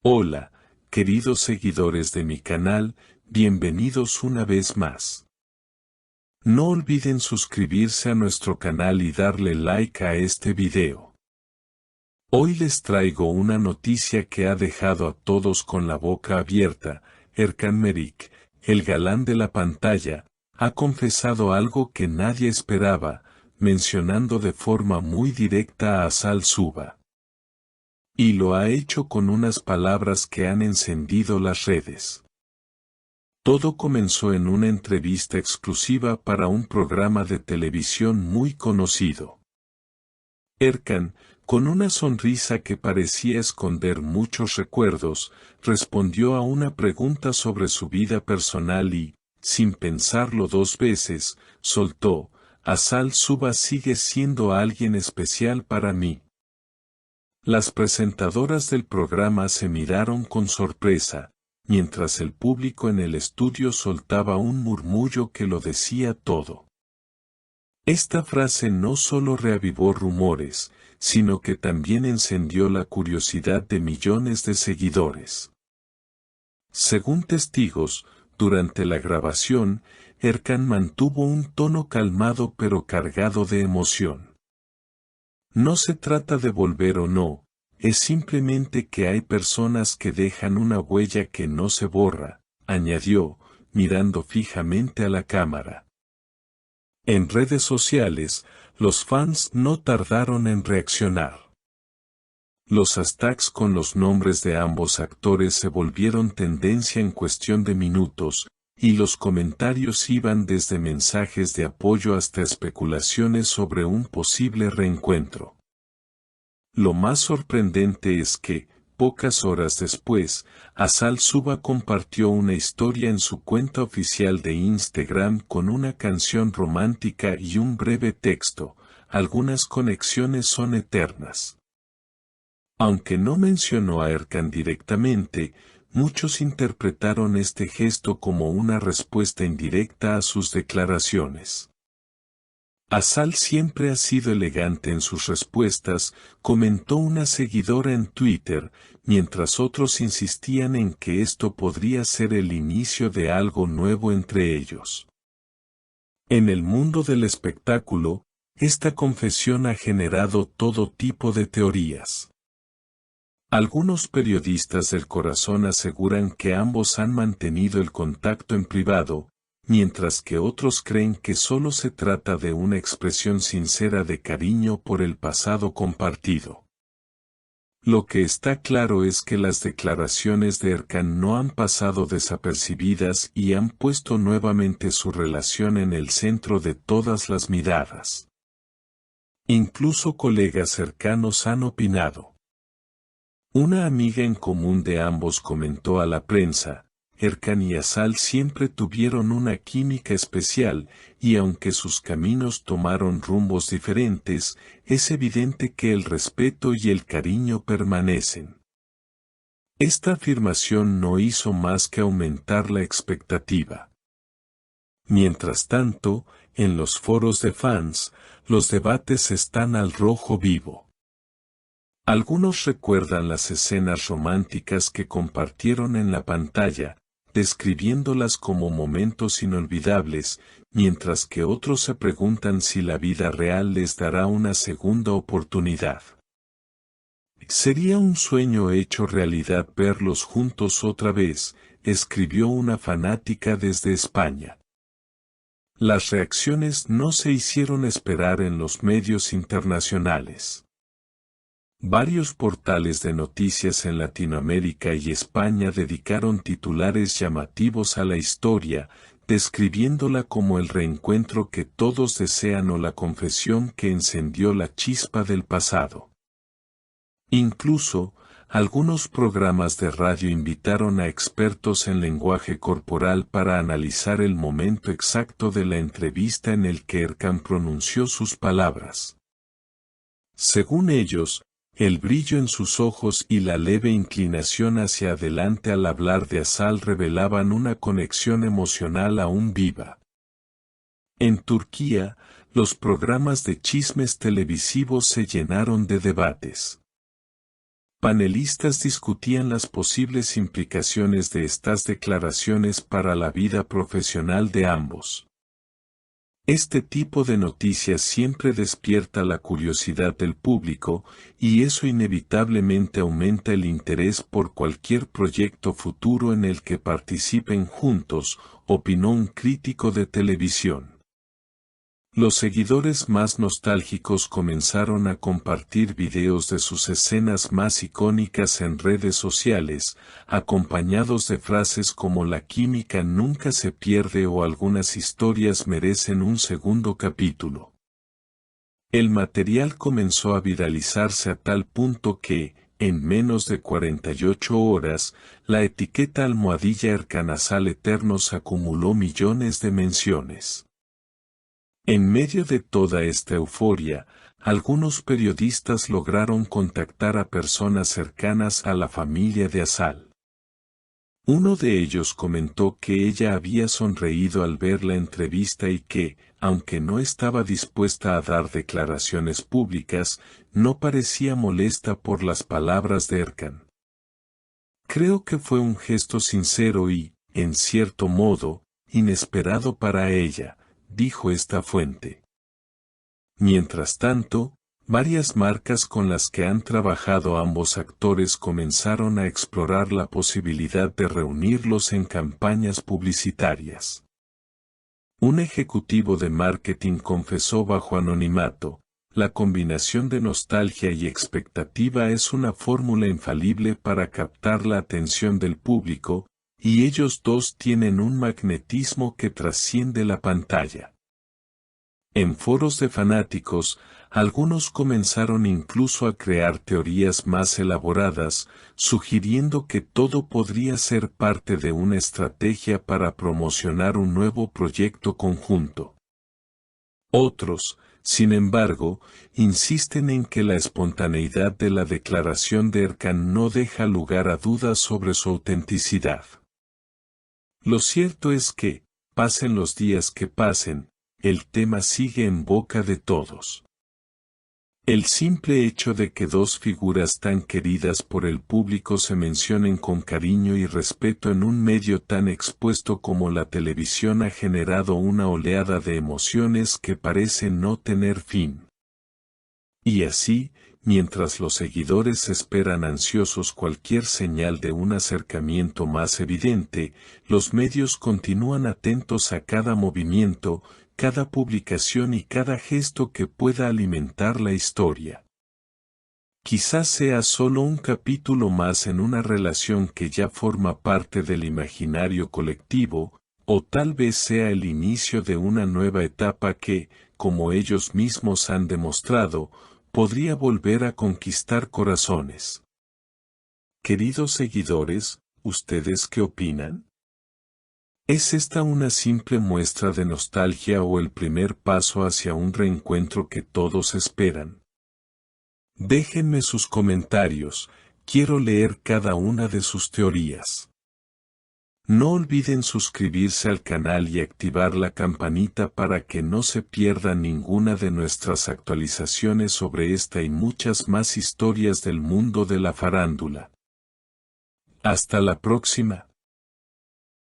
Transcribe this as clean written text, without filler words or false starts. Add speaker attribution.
Speaker 1: Hola, queridos seguidores de mi canal, bienvenidos una vez más. No olviden suscribirse a nuestro canal y darle like a este video. Hoy les traigo una noticia que ha dejado a todos con la boca abierta. Erkan Meriç, el galán de la pantalla, ha confesado algo que nadie esperaba, mencionando de forma muy directa a Asal Suba. Y lo ha hecho con unas palabras que han encendido las redes. Todo comenzó en una entrevista exclusiva para un programa de televisión muy conocido. Erkan, con una sonrisa que parecía esconder muchos recuerdos, respondió a una pregunta sobre su vida personal y, sin pensarlo dos veces, soltó: Asal Suba sigue siendo alguien especial para mí. Las presentadoras del programa se miraron con sorpresa, mientras el público en el estudio soltaba un murmullo que lo decía todo. Esta frase no solo reavivó rumores, sino que también encendió la curiosidad de millones de seguidores. Según testigos, durante la grabación, Erkan mantuvo un tono calmado pero cargado de emoción. No se trata de volver o no, es simplemente que hay personas que dejan una huella que no se borra, añadió, mirando fijamente a la cámara. En redes sociales, los fans no tardaron en reaccionar. Los hashtags con los nombres de ambos actores se volvieron tendencia en cuestión de minutos, y los comentarios iban desde mensajes de apoyo hasta especulaciones sobre un posible reencuentro. Lo más sorprendente es que, pocas horas después, Asal Suba compartió una historia en su cuenta oficial de Instagram con una canción romántica y un breve texto: algunas conexiones son eternas. Aunque no mencionó a Erkan directamente, muchos interpretaron este gesto como una respuesta indirecta a sus declaraciones. Asal siempre ha sido elegante en sus respuestas, comentó una seguidora en Twitter, mientras otros insistían en que esto podría ser el inicio de algo nuevo entre ellos. En el mundo del espectáculo, esta confesión ha generado todo tipo de teorías. Algunos periodistas del corazón aseguran que ambos han mantenido el contacto en privado, mientras que otros creen que solo se trata de una expresión sincera de cariño por el pasado compartido. Lo que está claro es que las declaraciones de Erkan no han pasado desapercibidas y han puesto nuevamente su relación en el centro de todas las miradas. Incluso colegas cercanos han opinado. Una amiga en común de ambos comentó a la prensa: Erkan y Asal siempre tuvieron una química especial, y aunque sus caminos tomaron rumbos diferentes, es evidente que el respeto y el cariño permanecen. Esta afirmación no hizo más que aumentar la expectativa. Mientras tanto, en los foros de fans, los debates están al rojo vivo. Algunos recuerdan las escenas románticas que compartieron en la pantalla, describiéndolas como momentos inolvidables, mientras que otros se preguntan si la vida real les dará una segunda oportunidad. Sería un sueño hecho realidad verlos juntos otra vez, escribió una fanática desde España. Las reacciones no se hicieron esperar en los medios internacionales. Varios portales de noticias en Latinoamérica y España dedicaron titulares llamativos a la historia, describiéndola como el reencuentro que todos desean o la confesión que encendió la chispa del pasado. Incluso, algunos programas de radio invitaron a expertos en lenguaje corporal para analizar el momento exacto de la entrevista en el que Erkan pronunció sus palabras. Según ellos, el brillo en sus ojos y la leve inclinación hacia adelante al hablar de Asal revelaban una conexión emocional aún viva. En Turquía, los programas de chismes televisivos se llenaron de debates. Panelistas discutían las posibles implicaciones de estas declaraciones para la vida profesional de ambos. Este tipo de noticias siempre despierta la curiosidad del público, y eso inevitablemente aumenta el interés por cualquier proyecto futuro en el que participen juntos, opinó un crítico de televisión. Los seguidores más nostálgicos comenzaron a compartir videos de sus escenas más icónicas en redes sociales, acompañados de frases como "la química nunca se pierde" o "algunas historias merecen un segundo capítulo". El material comenzó a viralizarse a tal punto que, en menos de 48 horas, la etiqueta @Ercanasal Eternos acumuló millones de menciones. En medio de toda esta euforia, algunos periodistas lograron contactar a personas cercanas a la familia de Azal. Uno de ellos comentó que ella había sonreído al ver la entrevista y que, aunque no estaba dispuesta a dar declaraciones públicas, no parecía molesta por las palabras de Ercan. Creo que fue un gesto sincero y, en cierto modo, inesperado para ella, dijo esta fuente. Mientras tanto, varias marcas con las que han trabajado ambos actores comenzaron a explorar la posibilidad de reunirlos en campañas publicitarias. Un ejecutivo de marketing confesó bajo anonimato: "La combinación de nostalgia y expectativa es una fórmula infalible para captar la atención del público, y ellos dos tienen un magnetismo que trasciende la pantalla". En foros de fanáticos, algunos comenzaron incluso a crear teorías más elaboradas, sugiriendo que todo podría ser parte de una estrategia para promocionar un nuevo proyecto conjunto. Otros, sin embargo, insisten en que la espontaneidad de la declaración de Ercan no deja lugar a dudas sobre su autenticidad. Lo cierto es que, pasen los días que pasen, el tema sigue en boca de todos. El simple hecho de que dos figuras tan queridas por el público se mencionen con cariño y respeto en un medio tan expuesto como la televisión ha generado una oleada de emociones que parece no tener fin. Y así, mientras los seguidores esperan ansiosos cualquier señal de un acercamiento más evidente, los medios continúan atentos a cada movimiento, cada publicación y cada gesto que pueda alimentar la historia. Quizás sea solo un capítulo más en una relación que ya forma parte del imaginario colectivo, o tal vez sea el inicio de una nueva etapa que, como ellos mismos han demostrado, podría volver a conquistar corazones. Queridos seguidores, ¿ustedes qué opinan? ¿Es esta una simple muestra de nostalgia o el primer paso hacia un reencuentro que todos esperan? Déjenme sus comentarios, quiero leer cada una de sus teorías. No olviden suscribirse al canal y activar la campanita para que no se pierda ninguna de nuestras actualizaciones sobre esta y muchas más historias del mundo de la farándula. Hasta la próxima.